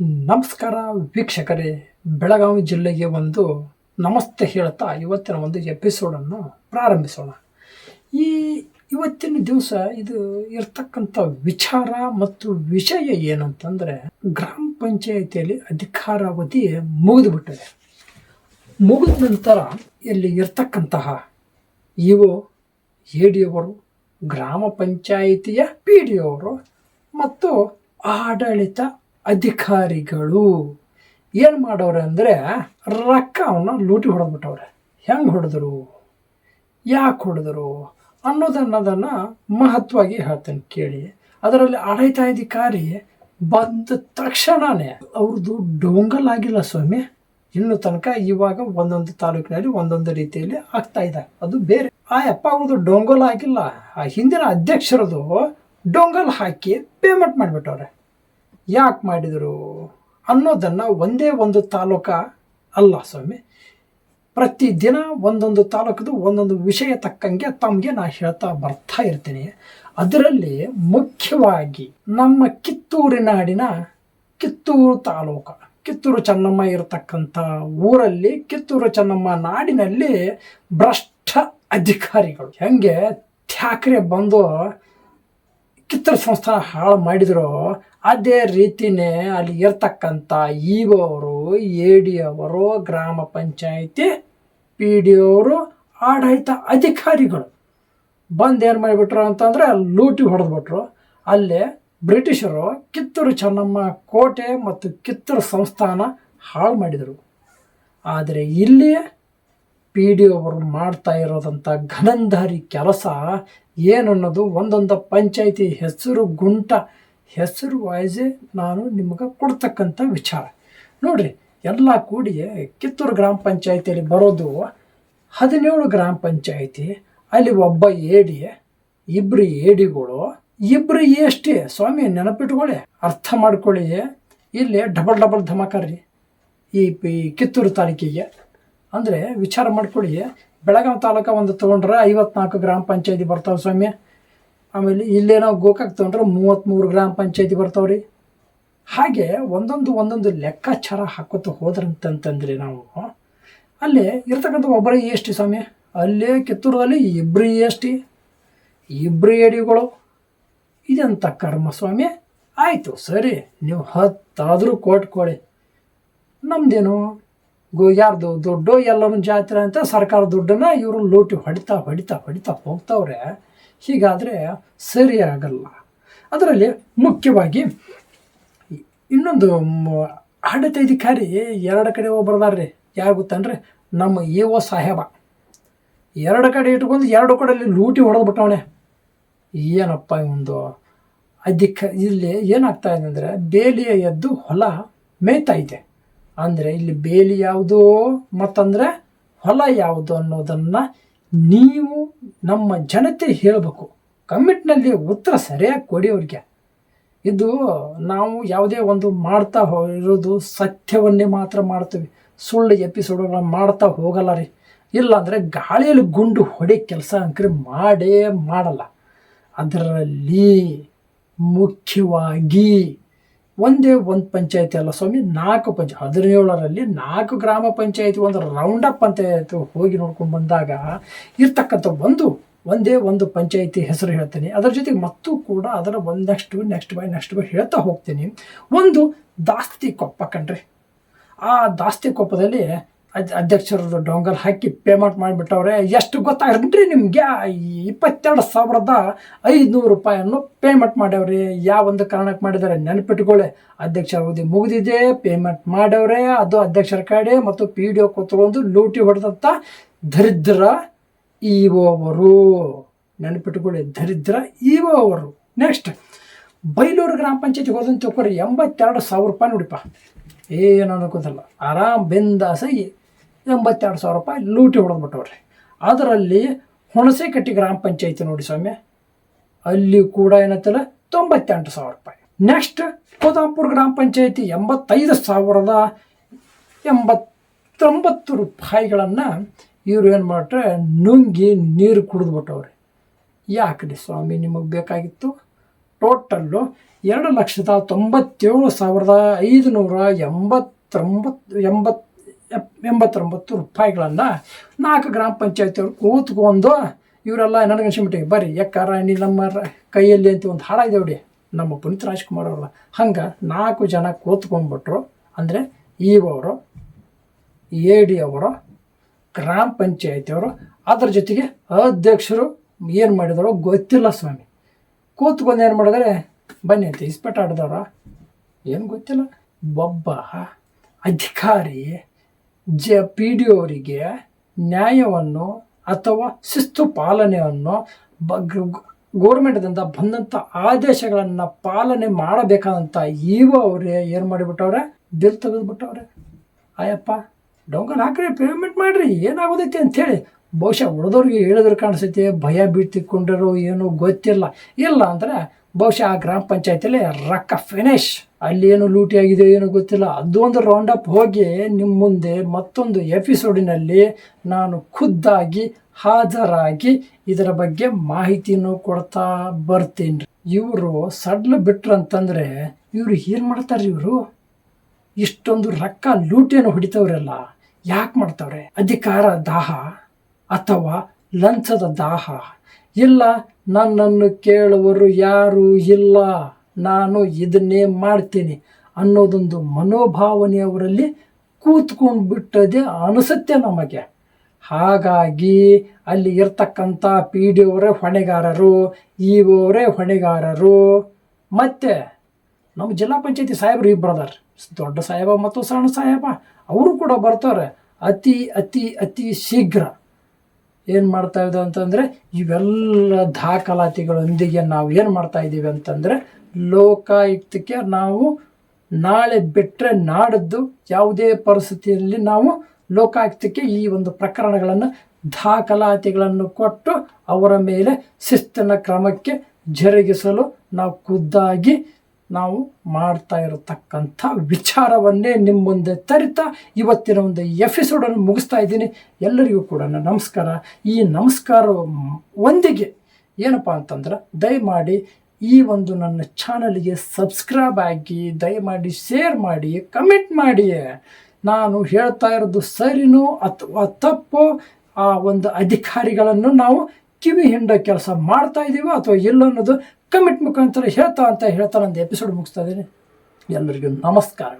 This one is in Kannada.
ನಮಸ್ಕಾರ ವೀಕ್ಷಕರೇ, ಬೆಳಗಾವಿ ಜಿಲ್ಲೆಗೆ ಒಂದು ನಮಸ್ತೆ ಹೇಳ್ತಾ ಇವತ್ತಿನ ಒಂದು ಎಪಿಸೋಡನ್ನು ಪ್ರಾರಂಭಿಸೋಣ. ಈ ಇವತ್ತಿನ ದಿವಸ ಇದು ಇರ್ತಕ್ಕಂಥ ವಿಚಾರ ಮತ್ತು ವಿಷಯ ಏನಂತಂದರೆ, ಗ್ರಾಮ ಪಂಚಾಯಿತಿಯಲ್ಲಿ ಅಧಿಕಾರಾವಧಿ ಮುಗಿದುಬಿಟ್ಟಿದೆ. ಮುಗಿದ ನಂತರ ಇಲ್ಲಿ ಇರ್ತಕ್ಕಂತಹ ಇಒ, ಎಡಿಯವರು, ಗ್ರಾಮ ಪಂಚಾಯಿತಿಯ ಪಿಡಿಒವರು ಮತ್ತು ಆಡಳಿತ ಅಧಿಕಾರಿಗಳು ಏನು ಮಾಡೋರು ಅಂದರೆ ರೊಕ್ಕವನ್ನು ಲೂಟಿ ಹೊಡೆದ್ಬಿಟ್ಟವ್ರೆ. ಹೆಂಗೆ ಹೊಡೆದ್ರು, ಯಾಕೆ ಹೊಡೆದ್ರು ಅನ್ನೋದನ್ನು ಮಹತ್ವವಾಗಿ ಹೇಳ್ತೇನೆ ಕೇಳಿ. ಅದರಲ್ಲಿ ಆಡಳಿತಾಧಿಕಾರಿ ಬಂದ ತಕ್ಷಣವೇ ಅವ್ರದ್ದು ಡೊಂಗಲ್ ಆಗಿಲ್ಲ ಸ್ವಾಮಿ. ಇನ್ನು ತನಕ ಇವಾಗ ಒಂದೊಂದು ತಾಲೂಕಿನಲ್ಲಿ ಒಂದೊಂದು ರೀತಿಯಲ್ಲಿ ಆಗ್ತಾ ಇದೆ, ಅದು ಬೇರೆ. ಆ ಯಪ್ಪ ಅವ್ರದ್ದು ಡೊಂಗಲ್ ಆಗಿಲ್ಲ, ಆ ಹಿಂದಿನ ಅಧ್ಯಕ್ಷರದು ಡೊಂಗಲ್ ಹಾಕಿ ಪೇಮೆಂಟ್ ಮಾಡಿಬಿಟ್ಟವ್ರೆ. ಯಾಕೆ ಮಾಡಿದರು ಅನ್ನೋದನ್ನು ಒಂದೇ ಒಂದು ತಾಲೂಕ ಅಲ್ಲ ಸ್ವಾಮಿ, ಪ್ರತಿದಿನ ಒಂದೊಂದು ತಾಲೂಕದು ಒಂದೊಂದು ವಿಷಯ ತಕ್ಕಂಗೆ ತಮಗೆ ನಾನು ಹೇಳ್ತಾ ಬರ್ತಾ ಇರ್ತೀನಿ. ಅದರಲ್ಲಿ ಮುಖ್ಯವಾಗಿ ನಮ್ಮ ಕಿತ್ತೂರಿನ ನಾಡಿನ ಕಿತ್ತೂರು ತಾಲೂಕು, ಕಿತ್ತೂರು ಚೆನ್ನಮ್ಮ ಇರತಕ್ಕಂಥ ಊರಲ್ಲಿ, ಕಿತ್ತೂರು ಚೆನ್ನಮ್ಮ ನಾಡಿನಲ್ಲಿ ಭ್ರಷ್ಟ ಅಧಿಕಾರಿಗಳು ಹೆಂಗೆ ಠಾಕ್ರೆ ಬಂದು ಕಿತ್ತೂರು ಸಂಸ್ಥಾನ ಹಾಳು ಮಾಡಿದ್ರು, ಅದೇ ರೀತಿಯೇ ಅಲ್ಲಿ ಇರ್ತಕ್ಕಂಥ ಇಒ ಅವರು, ಎಡಿ ಅವರು, ಗ್ರಾಮ ಪಂಚಾಯಿತಿ ಪಿ.ಡಿ. ಅವರು, ಆಡಳಿತ ಅಧಿಕಾರಿಗಳು ಬಂದು ಏನು ಮಾಡಿಬಿಟ್ರು ಅಂತಂದರೆ ಲೂಟಿ ಹೊಡೆದ್ಬಿಟ್ರು. ಅಲ್ಲೇ ಬ್ರಿಟಿಷರು ಕಿತ್ತೂರು ಚೆನ್ನಮ್ಮ ಕೋಟೆ ಮತ್ತು ಕಿತ್ತೂರು ಸಂಸ್ಥಾನ ಹಾಳು ಮಾಡಿದರು. ಆದರೆ ಇಲ್ಲಿ ಪಿ.ಡಿ. ಅವರು ಮಾಡ್ತಾ ಇರೋದಂಥ ಘನಂದಾರಿ ಕೆಲಸ ಏನನ್ನೋದು ಒಂದೊಂದು ಪಂಚಾಯಿತಿ ಹೆಸರು ವಾಯ್ಸೇ ನಾನು ನಿಮಗೆ ಕೊಡ್ತಕ್ಕಂಥ ವಿಚಾರ ನೋಡಿರಿ. ಎಲ್ಲ ಕೂಡಿ ಕಿತ್ತೂರು ಗ್ರಾಮ ಪಂಚಾಯಿತಿಯಲ್ಲಿ ಬರೋದು 17 ಗ್ರಾಮ ಪಂಚಾಯಿತಿ. ಅಲ್ಲಿ ಒಬ್ಬ ಎಡಿ, ಇಬ್ಬರು ಎಡಿಗಳು, ಇಬ್ಬರು ಎಷ್ಟೇ ಸ್ವಾಮಿ. ನೆನಪಿಟ್ಕೊಳ್ಳಿ, ಅರ್ಥ ಮಾಡ್ಕೊಳ್ಳಿ. ಇಲ್ಲಿ ಡಬಲ್ ಧಮಾಕರ್ರಿ ಈ ಕಿತ್ತೂರು ತಾಲೂಕಿಗೆ. ಅಂದರೆ ವಿಚಾರ ಮಾಡ್ಕೊಳ್ಳಿ, ಬೆಳಗಾವಿ ತಾಲೂಕು ಒಂದು ತೊಗೊಂಡ್ರೆ 54 ಗ್ರಾಮ ಪಂಚಾಯಿತಿ ಬರ್ತಾವೆ ಸ್ವಾಮಿ. ಆಮೇಲೆ ಇಲ್ಲೇನೋ ಗೋಕಾಕ್ ತೊಗೊಂಡ್ರೆ 33 ಗ್ರಾಮ ಪಂಚಾಯಿತಿ ಬರ್ತಾವ್ರಿ. ಹಾಗೆ ಒಂದೊಂದು ಲೆಕ್ಕಾಚಾರ ಹಾಕೋತ ಹೋದ್ರಂತಂತಂದ್ರೆ ನಾವು ಅಲ್ಲಿ ಇರ್ತಕ್ಕಂಥ ಒಬ್ಬರೇ ಎಷ್ಟು ಸ್ವಾಮಿ. ಅಲ್ಲೇ ಕಿತ್ತೂರದಲ್ಲಿ ಇಬ್ಬರು ಎಷ್ಟು, ಇಬ್ಬರು ಎಡಿಗಳು. ಇದೆಂಥ ಕರ್ಮ ಸ್ವಾಮಿ. ಆಯಿತು ಸರಿ, ನೀವು 10 ಕೊಟ್ಕೊಳ್ಳಿ, ನಮ್ಮದೇನು ಯಾರ್ದು ದುಡ್ಡು ಎಲ್ಲರೂ ಜಾತ್ರೆ ಅಂತ ಸರ್ಕಾರ ದುಡ್ಡನ್ನು ಇವರು ಲೂಟಿ ಹೊಡಿತಾ ಹೋಗ್ತಾವ್ರೆ. ಹೀಗಾದರೆ ಸರಿ ಆಗಲ್ಲ. ಅದರಲ್ಲಿ ಮುಖ್ಯವಾಗಿ ಇನ್ನೊಂದು ಆಡಳಿತಾಧಿಕಾರಿ 2 ಕಡೆ ಹೋಗ್ಬರ್ದಾರ್ರಿ. ಯಾರು ಗೊತ್ತನ್ರಿ, ನಮ್ಮ ಇಒ ಸಾಹೇಬ 2 ಕಡೆ ಇಟ್ಕೊಂಡು 2 ಕಡೆಯಲ್ಲಿ ಲೂಟಿ ಹೊಡೆದ್ಬಿಟ್ಟವನೆ. ಏನಪ್ಪ ಒಂದು ಇಲ್ಲಿ ಏನಾಗ್ತಾ ಇದೆ ಅಂದರೆ, ಬೇಲಿಯ ಎದ್ದು ಹೊಲ ಮೇಯ್ತಾ ಇದೆ. ಅಂದರೆ ಇಲ್ಲಿ ಬೇಲಿ ಯಾವುದು ಮತ್ತಂದರೆ ಹೊಲ ಯಾವುದು ಅನ್ನೋದನ್ನು ನೀವು ನಮ್ಮ ಜನತೆ ಹೇಳಬೇಕು. ಕಮೆಂಟ್ನಲ್ಲಿ ಉತ್ತರ ಸರಿಯಾಗಿ ಕೊಡಿ ಅವ್ರಿಗೆ. ಇದು ನಾವು ಯಾವುದೇ ಒಂದು ಮಾಡ್ತಾ ಇರೋದು ಸತ್ಯವನ್ನೇ ಮಾತ್ರ ಮಾಡ್ತೀವಿ, ಸುಳ್ಳು ಎಪಿಸೋಡ್ಗಳನ್ನ ಮಾಡ್ತಾ ಹೋಗಲ್ಲ ರೀ. ಇಲ್ಲಾಂದರೆ ಗಾಳಿಯಲ್ಲಿ ಗುಂಡು ಹೊಡೆ ಕೆಲಸ ಅಂಕ್ರಿ ಮಾಡಲ್ಲ. ಅದರಲ್ಲಿ ಮುಖ್ಯವಾಗಿ ಒಂದೇ ಒಂದು ಪಂಚಾಯತಿ ಅಲ್ಲ ಸ್ವಾಮಿ, 4 ಪಂಚಾಯತ್ 17ರಲ್ಲಿ 4 ಗ್ರಾಮ ಪಂಚಾಯತಿ ಒಂದು ರೌಂಡಪ್ ಅಂತ ಹೋಗಿ ನೋಡ್ಕೊಂಡು ಬಂದಾಗ ಇರ್ತಕ್ಕಂಥ ಒಂದೇ ಒಂದು ಪಂಚಾಯತಿ ಹೆಸರು ಹೇಳ್ತೀನಿ. ಅದರ ಜೊತೆಗೆ ಮತ್ತೂ ಕೂಡ ಅದರ ನೆಕ್ಸ್ಟ್ ಬೈ ಹೇಳ್ತಾ ಹೋಗ್ತೀನಿ. ಒಂದು ದಾಸ್ತಿ ಕೊಪ್ಪ ಕಣ್ರಿ. ಆ ದಾಸ್ತಿ ಕೊಪ್ಪದಲ್ಲಿ ಅಧ್ಯಕ್ಷರದ್ದು ಡೊಂಗಲ್ ಹಾಕಿ ಪೇಮೆಂಟ್ ಮಾಡಿಬಿಟ್ಟವ್ರೆ. ಎಷ್ಟು ಗೊತ್ತಾಗ್ರಿ ನಿಮಗೆ, 22,500 ರೂಪಾಯಿಯನ್ನು ಪೇಮೆಂಟ್ ಮಾಡ್ಯವ್ರಿ. ಯಾವೊಂದು ಕಾರಣಕ್ಕೆ ಮಾಡಿದ್ದಾರೆ ನೆನಪಿಟ್ಕೊಳ್ಳಿ. ಅಧ್ಯಕ್ಷರ ಅವಧಿ ಮುಗಿದಿದೆ, ಪೇಮೆಂಟ್ ಮಾಡ್ಯವ್ರೆ. ಅದು ಅಧ್ಯಕ್ಷರ ಕಡೆ ಮತ್ತು ಪಿ.ಡಿ.ಒ ಕೂತ್ಕೊಂಡು ಲೂಟಿ ಹೊಡೆದಂಥ ದರಿದ್ರ ಇಒ ಅವರು. ನೆನಪಿಟ್ಕೊಳ್ಳಿ, ದರಿದ್ರ ಇಒ ಅವರು. ನೆಕ್ಸ್ಟ್ ಬೈಲೂರು ಗ್ರಾಮ ಪಂಚಾಯತಿಗೆ ಹೋದಂತ ತಿಳ್ಕೊರಿ, 82,000 ರೂಪಾಯಿ ನೋಡಿಪ್ಪ. ಏನು ಅನ್ಕೋದಲ್ಲ, ಆರಾಮ್ ಬೆಂದಾಸಾಗಿ 82,000 ರೂಪಾಯಿ ಲೂಟಿ ಹೊಡೆದ್ಬಿಟ್ಟವ್ರಿ. ಅದರಲ್ಲಿ ಹುಣಸೇಕಟ್ಟಿ ಗ್ರಾಮ ಪಂಚಾಯತಿ ನೋಡಿ ಸ್ವಾಮಿ, ಅಲ್ಲಿ ಕೂಡ ಏನತ್ತಲ್ಲ 98,000 ರೂಪಾಯಿ. ನೆಕ್ಸ್ಟ್ ಕೋದಾಪುರ ಗ್ರಾಮ ಪಂಚಾಯತಿ 85,089 ರೂಪಾಯಿಗಳನ್ನು ಇವರು ಏನು ಮಾಡ್ರೆ ನುಂಗಿ ನೀರು ಕುಡಿದ್ಬಿಟ್ಟವ್ರಿ. ಯಾಕ್ರಿ ಸ್ವಾಮಿ ನಿಮಗೆ ಬೇಕಾಗಿತ್ತು? ಟೋಟಲ್ಲು 2,97,589 4 ಗ್ರಾಮ ಪಂಚಾಯತಿಯವರು ಕೂತ್ಕೊಂಡು ಇವರೆಲ್ಲ ನನಗನ್ಸಿಬಿಟ್ಟಿಗೆ ಬರ್ರಿ ಎಕ್ಕಾರ ನೀ ನಮ್ಮ ಕೈಯಲ್ಲಿ ಅಂತ ಒಂದು ಹಾಡ ಇದೇವ್ರಿ ನಮ್ಮ ಪುನೀತ್ ರಾಜ್ಕುಮಾರ್ ಅವ್ರಲ್ಲ ಹಂಗೆ 4 ಜನ ಕೂತ್ಕೊಂಡ್ಬಿಟ್ರು. ಅಂದರೆ ಅವರು ಎ ಡಿ ಅವರು ಗ್ರಾಮ ಪಂಚಾಯತಿಯವರು ಅದ್ರ ಜೊತೆಗೆ ಅಧ್ಯಕ್ಷರು ಏನು ಮಾಡಿದರೋ ಗೊತ್ತಿಲ್ಲ ಸ್ವಾಮಿ. ಕೂತ್ಕೊಂಡು ಏನು ಮಾಡಿದ್ರೆ ಬನ್ನಿ ಅಂತ ಇಸ್ಪೆಟ್ ಆಡಿದವ್ರ ಏನು ಗೊತ್ತಿಲ್ಲ. ಒಬ್ಬ ಅಧಿಕಾರಿ ಪಿ ಡಿ ಅವರಿಗೆ ನ್ಯಾಯವನ್ನು ಅಥವಾ ಶಿಸ್ತು ಪಾಲನೆಯನ್ನು ಗೋರ್ಮೆಂಟ್ದಿಂದ ಬಂದಂಥ ಆದೇಶಗಳನ್ನು ಪಾಲನೆ ಮಾಡಬೇಕಾದಂಥ ಅವರೇ ಏನು ಮಾಡಿಬಿಟ್ಟವ್ರೆ, ಬಿಲ್ ತೆಗೆದುಬಿಟ್ಟವ್ರೆ. ಆಯಪ್ಪ ಡೊಂಗಲ್ ಹಾಕ್ರಿ, ಪೇಮೆಂಟ್ ಮಾಡಿರಿ, ಏನಾಗೋದೈತಿ ಅಂಥೇಳಿ ಬಹುಶಃ ಉಳಿದವ್ರಿಗೆ ಹೇಳಿದ್ರೆ ಕಾಣಿಸ್ತೈತಿ, ಭಯ ಬೀಳ್ತಿಕೊಂಡಿರೋ ಏನೂ ಗೊತ್ತಿಲ್ಲ. ಇಲ್ಲ ಅಂದರೆ ಬಹುಶಃ ಆ ಗ್ರಾಮ ಪಂಚಾಯತಿಯಲ್ಲಿ ರೊಕ್ಕ ಫಿನಿಶ್, ಅಲ್ಲಿ ಏನು ಲೂಟಿ ಆಗಿದೆ ಏನೂ ಗೊತ್ತಿಲ್ಲ. ಅದು ಒಂದು ರೌಂಡ್ ಅಪ್ ಹೋಗಿ ನಿಮ್ಮ ಮುಂದೆ ಮತ್ತೊಂದು ಎಪಿಸೋಡಿನಲ್ಲಿ ನಾನು ಖುದ್ದಾಗಿ ಹಾಜರಾಗಿ ಇದರ ಬಗ್ಗೆ ಮಾಹಿತಿನೂ ಕೊಡ್ತಾ ಬರ್ತೀನಿ. ಇವರು ಸಡ್ಲು ಬಿಟ್ರಂತಂದರೆ ಇವರು ಏನು ಮಾಡ್ತಾರೆ? ಇವರು ಇಷ್ಟೊಂದು ರೊಕ್ಕ ಲೂಟಿಯನ್ನು ಹೊಡಿತವ್ರಲ್ಲ, ಯಾಕೆ ಮಾಡ್ತಾವ್ರೆ? ಅಧಿಕಾರ ದಾಹ ಅಥವಾ ಲಂಚದ ದಾಹ? ಇಲ್ಲ, ನನ್ನನ್ನು ಕೇಳುವರು ಯಾರೂ ಇಲ್ಲ, ನಾನು ಇದನ್ನೇ ಮಾಡ್ತೀನಿ ಅನ್ನೋದೊಂದು ಮನೋಭಾವನೆ ಅವರಲ್ಲಿ ಕೂತ್ಕೊಂಡು ಬಿಟ್ಟದೆ ಅನಿಸುತ್ತೆ ನಮಗೆ. ಹಾಗಾಗಿ ಅಲ್ಲಿ ಇರ್ತಕ್ಕಂಥ ಪಿ ಡಿ ಅವರೇ ಹೊಣೆಗಾರರು, ಅವರೇ ಹೊಣೆಗಾರರು. ಮತ್ತು ನಮ್ಮ ಜಿಲ್ಲಾ ಪಂಚಾಯತಿ ಸಾಹೇಬರು ಇಬ್ಬರದಾರ, ದೊಡ್ಡ ಸಾಹೇಬ ಮತ್ತು ಸಣ್ಣ ಸಾಹೇಬ. ಅವರು ಕೂಡ ಬರ್ತಾರೆ. ಅತಿ ಅತಿ ಅತಿ ಶೀಘ್ರ ಏನು ಮಾಡ್ತಾ ಇದ್ದೀವಿ ಅಂತಂದರೆ ಇವೆಲ್ಲ ದಾಖಲಾತಿಗಳೊಂದಿಗೆ ನಾವು ಏನು ಮಾಡ್ತಾ ಇದ್ದೀವಿ ಅಂತಂದರೆ ಲೋಕಾಯುಕ್ತಕ್ಕೆ ನಾವು ನಾಳೆ ಬಿಟ್ಟರೆ ನಾಡಿದ್ದು ಯಾವುದೇ ಪರಿಸ್ಥಿತಿಯಲ್ಲಿ ನಾವು ಲೋಕಾಯುಕ್ತಕ್ಕೆ ಈ ಒಂದು ಪ್ರಕರಣಗಳನ್ನು ದಾಖಲಾತಿಗಳನ್ನು ಕೊಟ್ಟು ಅವರ ಮೇಲೆ ಶಿಸ್ತಿನ ಕ್ರಮಕ್ಕೆ ಜರುಗಿಸಲು ನಾವು ಖುದ್ದಾಗಿ ನಾವು ಮಾಡ್ತಾ ಇರತಕ್ಕಂಥ ವಿಚಾರವನ್ನೇ ನಿಮ್ಮ ಮುಂದೆ ತರಿತಾ ಇವತ್ತಿನ ಒಂದು ಎಪಿಸೋಡನ್ನು ಮುಗಿಸ್ತಾ ಇದ್ದೀನಿ. ಎಲ್ಲರಿಗೂ ಕೂಡ ನಮಸ್ಕಾರ. ಈ ನಮಸ್ಕಾರ ಒಂದಿಗೆ ಏನಪ್ಪ ಅಂತಂದ್ರೆ ದಯಮಾಡಿ ಈ ಒಂದು ನನ್ನ ಚಾನಲ್ಗೆ ಸಬ್ಸ್ಕ್ರೈಬ್ ಆಗಿ, ದಯಮಾಡಿ ಶೇರ್ ಮಾಡಿ, ಕಮೆಂಟ್ ಮಾಡಿ. ನಾನು ಹೇಳ್ತಾ ಇರೋದು ಸರಿನೋ ಅಥವಾ ತಪ್ಪೋ, ಆ ಒಂದು ಅಧಿಕಾರಿಗಳನ್ನು ನಾವು ಕಿವಿ ಹಿಂಡೋ ಕೆಲಸ ಮಾಡ್ತಾ ಇದ್ದೀವಿ ಅಥವಾ ಇಲ್ಲ ಅನ್ನೋದು ಕಮೆಂಟ್ ಮುಖಾಂತರ ಹೇಳ್ತಾ ನಂದು ಎಪಿಸೋಡ್ ಮುಗಿಸ್ತಾ ಇದ್ದೀನಿ. ಎಲ್ಲರಿಗೂ ನಮಸ್ಕಾರ.